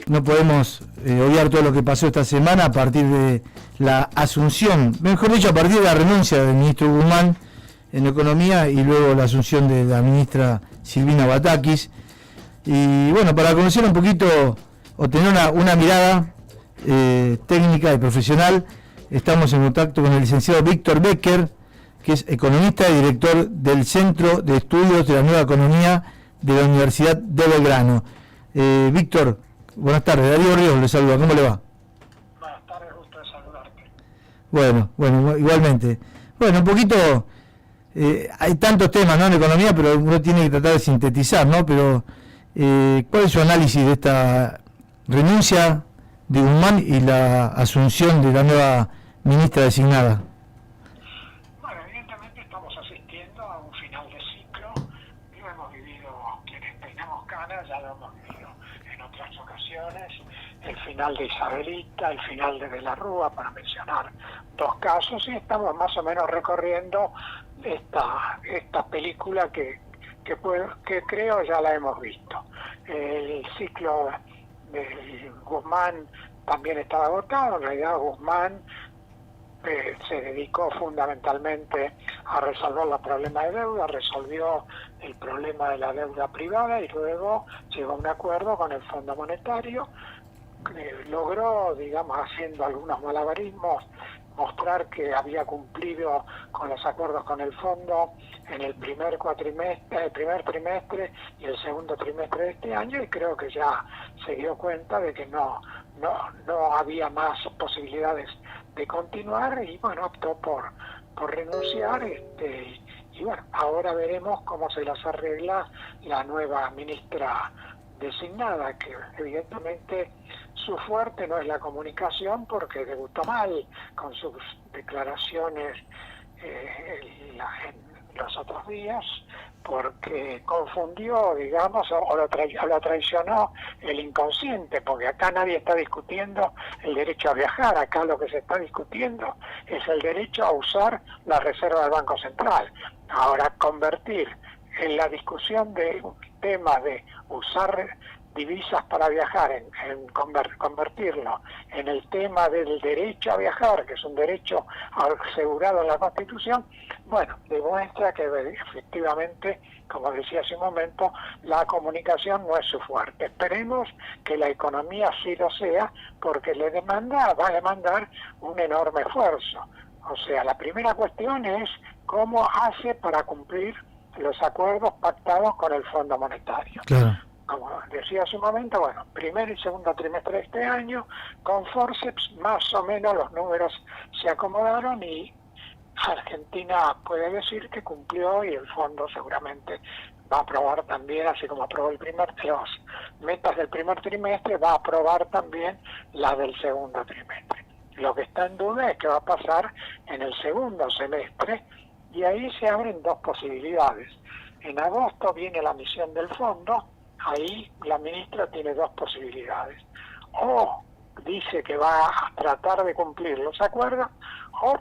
no podemos obviar todo lo que pasó esta semana a partir de la asunción, mejor dicho, a partir de la renuncia del ministro Guzmán en Economía y luego la asunción de la ministra Silvina Batakis. Y bueno, para conocer un poquito o tener una mirada técnica y profesional, estamos en contacto con el licenciado Víctor Becker, que es economista y director del Centro de Estudios de la Nueva Economía de la Universidad de Belgrano. Víctor, buenas tardes. Darío Ríos le saluda. ¿Cómo le va? Buenas tardes, gusto de saludarte. Bueno, igualmente. Bueno, un poquito, hay tantos temas, ¿no?, en economía, pero uno tiene que tratar de sintetizar, ¿no? Pero, ¿cuál es su análisis de esta renuncia de Guzmán y la asunción de la nueva ministra designada? Bueno, evidentemente estamos asistiendo a un final de ciclo. Lo hemos vivido quienes tenemos canas, ya lo hemos vivido en otras ocasiones. El final de Isabelita, el final de la Rúa, para mencionar dos casos, y estamos más o menos recorriendo esta película que creo ya la hemos visto. El ciclo de Guzmán también estaba agotado. En realidad Guzmán se dedicó fundamentalmente a resolver los problemas de deuda, resolvió el problema de la deuda privada y luego llegó a un acuerdo con el Fondo Monetario, logró, digamos, haciendo algunos malabarismos, mostrar que había cumplido con los acuerdos con el fondo en el primer trimestre y el segundo trimestre de este año, y creo que ya se dio cuenta de que no había más posibilidades de continuar, y bueno, optó por renunciar, y bueno, ahora veremos cómo se las arregla la nueva ministra designada, que evidentemente su fuerte no es la comunicación, porque debutó mal con sus declaraciones en los otros días, porque confundió, digamos, o lo traicionó el inconsciente, porque acá nadie está discutiendo el derecho a viajar. Acá lo que se está discutiendo es el derecho a usar la reserva del Banco Central. Ahora, convertir en la discusión de un tema de usar divisas para viajar, convertirlo en el tema del derecho a viajar, que es un derecho asegurado en la Constitución, bueno, demuestra que efectivamente, como decía hace un momento, la comunicación no es su fuerte. Esperemos que la economía sí lo sea, porque va a demandar un enorme esfuerzo. O sea, la primera cuestión es cómo hace para cumplir los acuerdos pactados con el Fondo Monetario. Claro. Como decía hace un momento, bueno, primer y segundo trimestre de este año, con forceps más o menos los números se acomodaron, y Argentina puede decir que cumplió, y el fondo seguramente va a aprobar también, así como aprobó las metas del primer trimestre, va a aprobar también la del segundo trimestre. Lo que está en duda es qué va a pasar en el segundo semestre, y ahí se abren dos posibilidades. En agosto viene la misión del fondo. Ahí la ministra tiene dos posibilidades: o dice que va a tratar de cumplir los acuerdos, o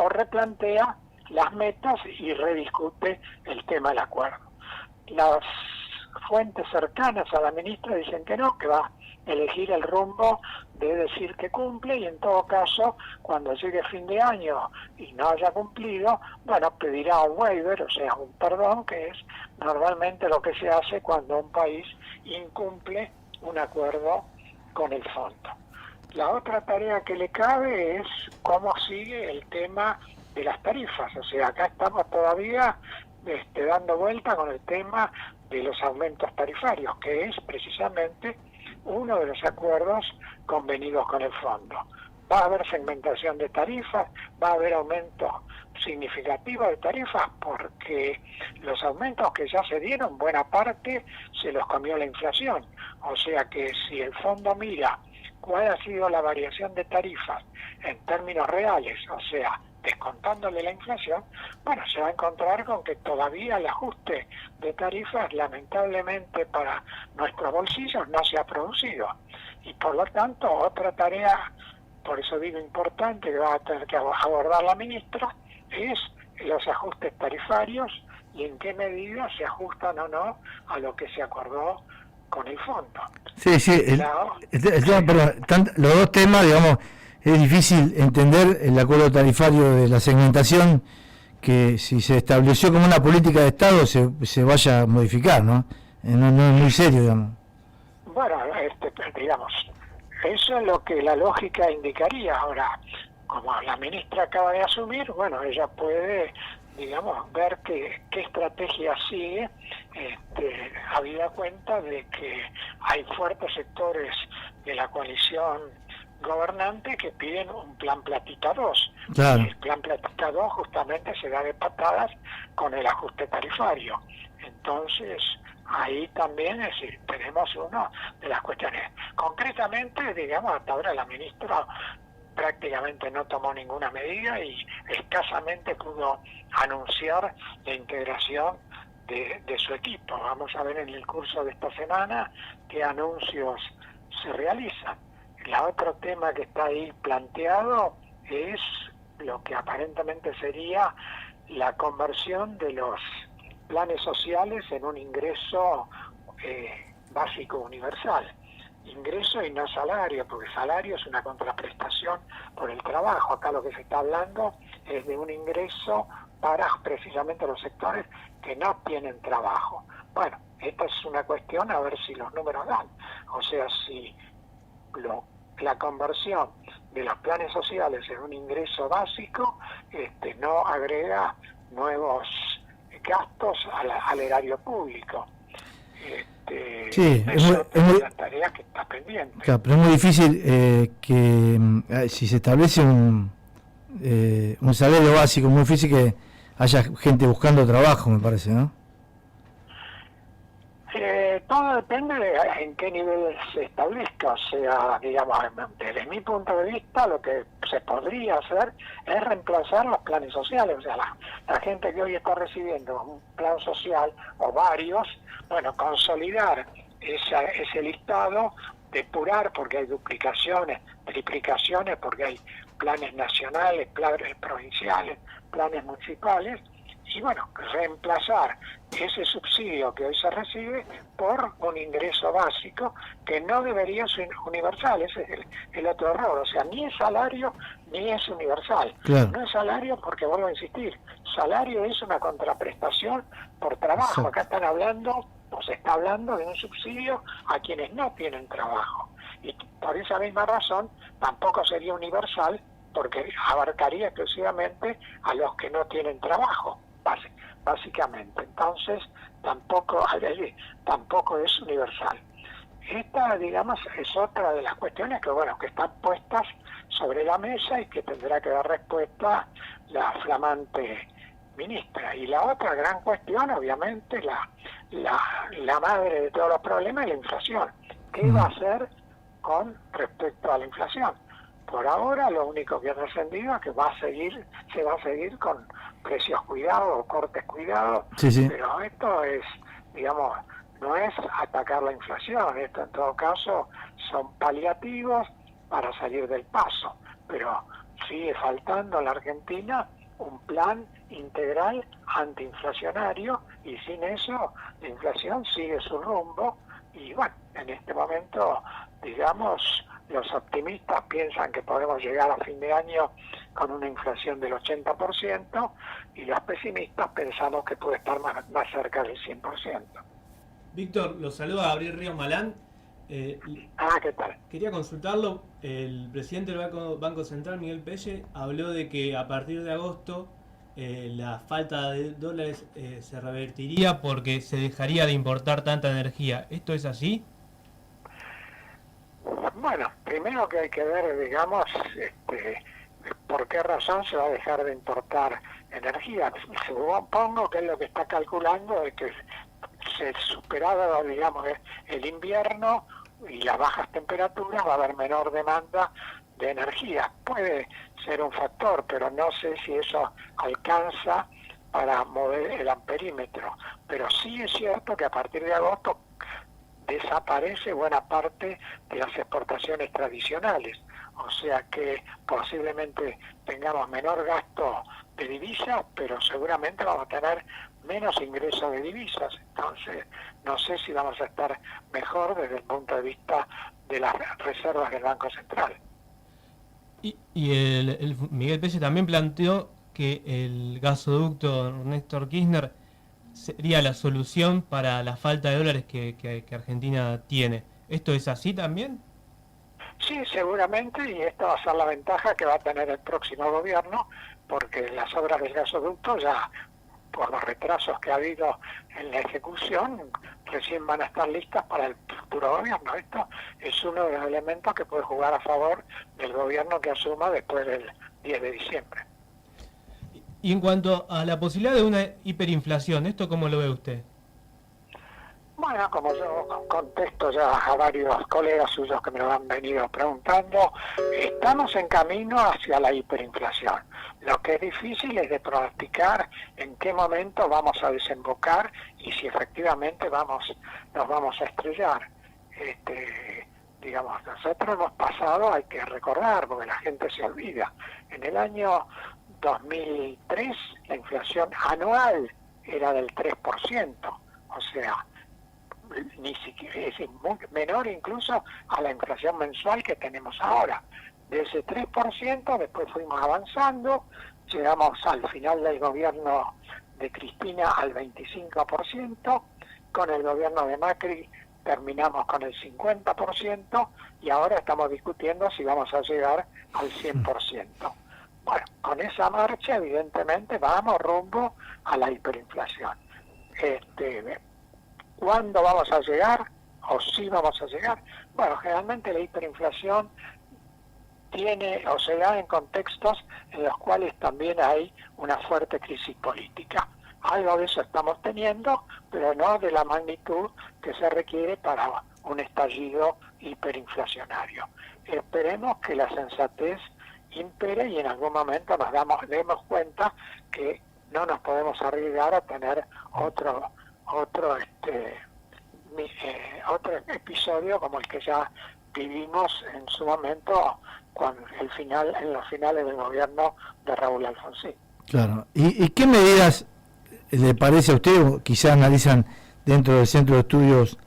replantea las metas y rediscute el tema del acuerdo. Las fuentes cercanas a la ministra dicen que no, que va a elegir el rumbo de decir que cumple, y en todo caso, cuando llegue fin de año y no haya cumplido, bueno, pedirá un waiver, o sea, un perdón, que es normalmente lo que se hace cuando un país incumple un acuerdo con el fondo. La otra tarea que le cabe es cómo sigue el tema de las tarifas. O sea, acá estamos todavía dando vuelta con el tema de los aumentos tarifarios, que es precisamente uno de los acuerdos convenidos con el fondo. Va a haber segmentación de tarifas, va a haber aumento significativo de tarifas, porque los aumentos que ya se dieron, buena parte se los comió la inflación. O sea que si el fondo mira cuál ha sido la variación de tarifas en términos reales, o sea, descontándole la inflación, bueno, se va a encontrar con que todavía el ajuste de tarifas, lamentablemente para nuestros bolsillos, no se ha producido. Y por lo tanto, otra tarea, por eso digo importante, que va a tener que abordar la ministra, es los ajustes tarifarios y en qué medida se ajustan o no a lo que se acordó con el fondo. Sí, sí, los dos temas, digamos, es difícil entender el acuerdo tarifario de la segmentación, que si se estableció como una política de Estado se vaya a modificar, ¿no? No es muy serio, digamos. Bueno, digamos, eso es lo que la lógica indicaría. Ahora, como la ministra acaba de asumir, bueno, ella puede, digamos, ver qué estrategia sigue, habida cuenta de que hay fuertes sectores de la coalición gobernante que piden un plan Platita 2. Claro. El plan Platita 2 justamente se da de patadas con el ajuste tarifario. Entonces, ahí también, es decir, tenemos una de las cuestiones. Concretamente, digamos, hasta ahora la ministra prácticamente no tomó ninguna medida y escasamente pudo anunciar la integración de su equipo. Vamos a ver en el curso de esta semana qué anuncios se realizan. El otro tema que está ahí planteado es lo que aparentemente sería la conversión de los planes sociales en un ingreso básico universal. Ingreso y no salario, porque salario es una contraprestación por el trabajo. Acá lo que se está hablando es de un ingreso para precisamente los sectores que no tienen trabajo. Bueno, esta es una cuestión a ver si los números dan. O sea, si la conversión de los planes sociales en un ingreso básico no agrega nuevos gastos al erario público. Sí, es una tarea que está pendiente. Claro, pero es muy difícil que si se establece un salario básico, es muy difícil que haya gente buscando trabajo, me parece, ¿no? Todo depende de en qué nivel se establezca. O sea, digamos, desde mi punto de vista, lo que se podría hacer es reemplazar los planes sociales. O sea, la gente que hoy está recibiendo un plan social o varios, bueno, consolidar ese listado, depurar porque hay duplicaciones, triplicaciones, porque hay planes nacionales, planes provinciales, planes municipales, y bueno, reemplazar ese subsidio que hoy se recibe por un ingreso básico que no debería ser universal. Ese es el otro error. O sea, ni es salario ni es universal. Claro. No es salario porque, vuelvo a insistir, salario es una contraprestación por trabajo. Exacto. Acá están hablando, o se está hablando de un subsidio a quienes no tienen trabajo. Y por esa misma razón tampoco sería universal, porque abarcaría exclusivamente a los que no tienen trabajo, básicamente. Entonces, tampoco es universal. Esta, digamos, es otra de las cuestiones que, bueno, que están puestas sobre la mesa y que tendrá que dar respuesta la flamante ministra. Y la otra gran cuestión, obviamente, la madre de todos los problemas es la inflación. ¿Qué va a hacer con respecto a la inflación? Por ahora lo único que ha trascendido es que se va a seguir con precios cuidados o cortes cuidados, sí. Pero esto es, digamos, no es atacar la inflación, esto en todo caso son paliativos para salir del paso, pero sigue faltando en la Argentina un plan integral antiinflacionario y sin eso la inflación sigue su rumbo y bueno, en este momento, digamos, los optimistas piensan que podemos llegar a fin de año con una inflación del 80% y los pesimistas pensamos que puede estar más cerca del 100%. Víctor, lo saluda Gabriel Ríos Malán. ¿Qué tal? Quería consultarlo. El presidente del Banco Central, Miguel Pelle, habló de que a partir de agosto la falta de dólares se revertiría porque se dejaría de importar tanta energía. ¿Esto es así? Bueno, primero que hay que ver, digamos, por qué razón se va a dejar de importar energía. Supongo que es lo que está calculando es que se superado, digamos, el invierno y las bajas temperaturas, va a haber menor demanda de energía. Puede ser un factor, pero no sé si eso alcanza para mover el amperímetro. Pero sí es cierto que a partir de agosto desaparece buena parte de las exportaciones tradicionales. o sea que posiblemente tengamos menor gasto de divisas, pero seguramente vamos a tener menos ingresos de divisas. Entonces, no sé si vamos a estar mejor desde el punto de vista de las reservas del Banco Central. Y el Miguel Pelle también planteó que el gasoducto Néstor Kirchner sería la solución para la falta de dólares que Argentina tiene. ¿Esto es así también? Sí, seguramente, y esta va a ser la ventaja que va a tener el próximo gobierno, porque las obras del gasoducto ya, por los retrasos que ha habido en la ejecución, recién van a estar listas para el futuro gobierno. Esto es uno de los elementos que puede jugar a favor del gobierno que asuma después del 10 de diciembre. Y en cuanto a la posibilidad de una hiperinflación, ¿esto cómo lo ve usted? Bueno, como yo contesto ya a varios colegas suyos que me lo han venido preguntando, estamos en camino hacia la hiperinflación. Lo que es difícil es de pronosticar en qué momento vamos a desembocar y si efectivamente nos vamos a estrellar. Digamos, nosotros hemos pasado, hay que recordar, porque la gente se olvida, en el año 2003 la inflación anual era del 3%, o sea, ni siquiera, es menor incluso a la inflación mensual que tenemos ahora. De ese 3%, después fuimos avanzando, llegamos al final del gobierno de Cristina al 25%, con el gobierno de Macri terminamos con el 50% y ahora estamos discutiendo si vamos a llegar al 100%. Bueno, con esa marcha evidentemente vamos rumbo a la hiperinflación. ¿Cuándo vamos a llegar? ¿O si vamos a llegar? Bueno, generalmente la hiperinflación tiene o se da en contextos en los cuales también hay una fuerte crisis política. Algo de eso estamos teniendo, pero no de la magnitud que se requiere para un estallido hiperinflacionario. Esperemos que la sensatez impere y en algún momento demos cuenta que no nos podemos arriesgar a tener otro episodio como el que ya vivimos en su momento en los finales del gobierno de Raúl Alfonsín. Claro. ¿Y qué medidas le parece a usted, o quizás analizan dentro del Centro de Estudios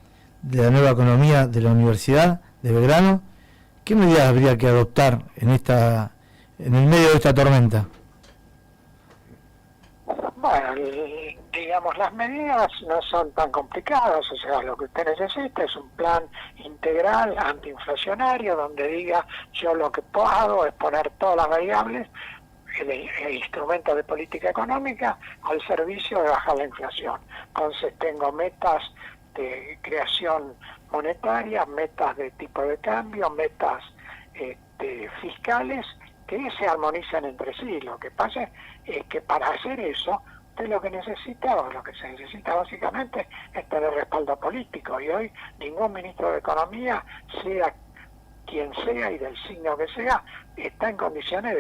de la Nueva Economía de la Universidad de Belgrano, qué medidas habría que adoptar en el medio de esta tormenta? Bueno, digamos, las medidas no son tan complicadas, o sea, lo que usted necesita es un plan integral antiinflacionario donde diga yo lo que puedo es poner todas las variables, el instrumento de política económica al servicio de bajar la inflación. Entonces tengo metas de creación monetaria, metas de tipo de cambio, metas fiscales que se armonizan entre sí. Lo que pasa es que para hacer eso, usted lo que necesita, o lo que se necesita básicamente, es tener respaldo político. Y hoy ningún ministro de Economía, sea quien sea y del signo que sea, está en condiciones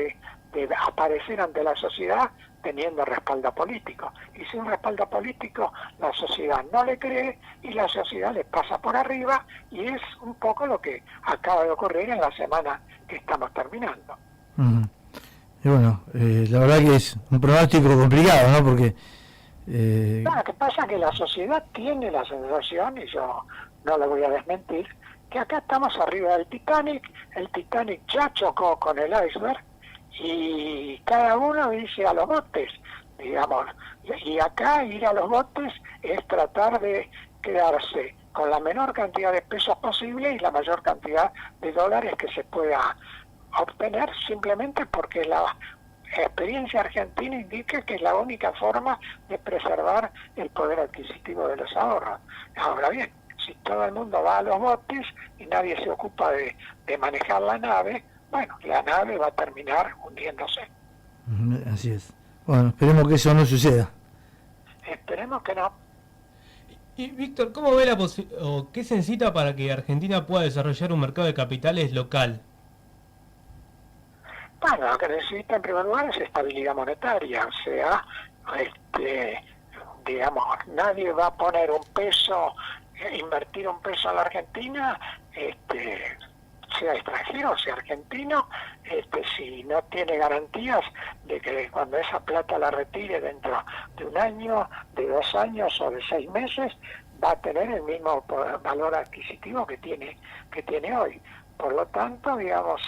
de aparecer ante la sociedad teniendo respaldo político. Y sin respaldo político, la sociedad no le cree y la sociedad le pasa por arriba, y es un poco lo que acaba de ocurrir en la semana que estamos terminando. Y bueno, la verdad que es un pronóstico complicado, ¿no? Porque lo que pasa es que la sociedad tiene la sensación, y yo no lo voy a desmentir, que acá estamos arriba del Titanic, el Titanic ya chocó con el iceberg y cada uno dice a los botes, digamos, y acá ir a los botes es tratar de quedarse con la menor cantidad de pesos posible y la mayor cantidad de dólares que se pueda obtener, simplemente porque la experiencia argentina indica que es la única forma de preservar el poder adquisitivo de los ahorros. Ahora bien, si todo el mundo va a los botes y nadie se ocupa de manejar la nave, bueno, la nave va a terminar hundiéndose. Así es. Bueno, esperemos que eso no suceda. Esperemos que no. Y Víctor, ¿cómo ve o qué se necesita para que Argentina pueda desarrollar un mercado de capitales local? Bueno, lo que necesita en primer lugar es estabilidad monetaria, o sea, digamos, nadie va a poner un peso, invertir un peso en la Argentina, sea extranjero, sea argentino, si no tiene garantías de que cuando esa plata la retire dentro de un año, de 2 años o de 6 meses, va a tener el mismo valor adquisitivo que tiene hoy. Por lo tanto, digamos,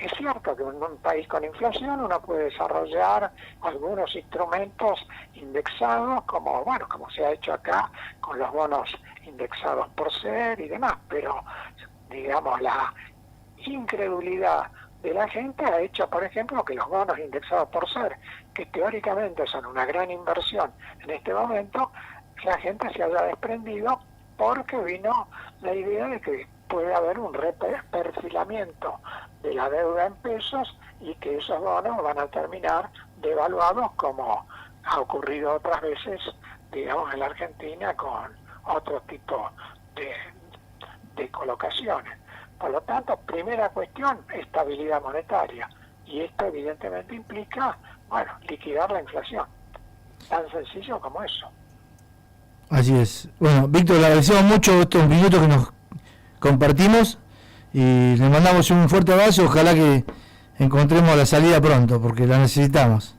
es cierto que en un país con inflación uno puede desarrollar algunos instrumentos indexados, como se ha hecho acá con los bonos indexados por ser y demás, pero digamos la incredulidad de la gente ha hecho, por ejemplo, que los bonos indexados por ser, que teóricamente son una gran inversión en este momento, la gente se haya desprendido porque vino la idea de que puede haber un reperfilamiento de la deuda en pesos y que esos bonos van a terminar devaluados, como ha ocurrido otras veces, digamos, en la Argentina con otro tipo de colocaciones. Por lo tanto, primera cuestión, estabilidad monetaria. Y esto evidentemente implica, liquidar la inflación. Tan sencillo como eso. Así es. Bueno, Víctor, le agradecemos mucho estos minutos que nos compartimos y le mandamos un fuerte abrazo. Ojalá que encontremos la salida pronto, porque la necesitamos.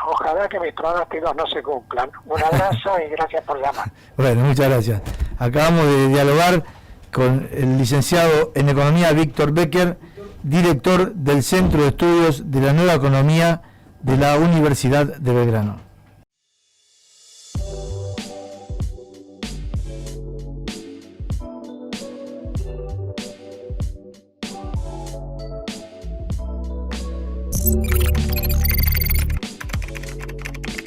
Ojalá que mis pronósticos no se cumplan. Un abrazo y gracias por llamar. Bueno, muchas gracias. Acabamos de dialogar con el licenciado en Economía Víctor Becker, director del Centro de Estudios de la Nueva Economía de la Universidad de Belgrano.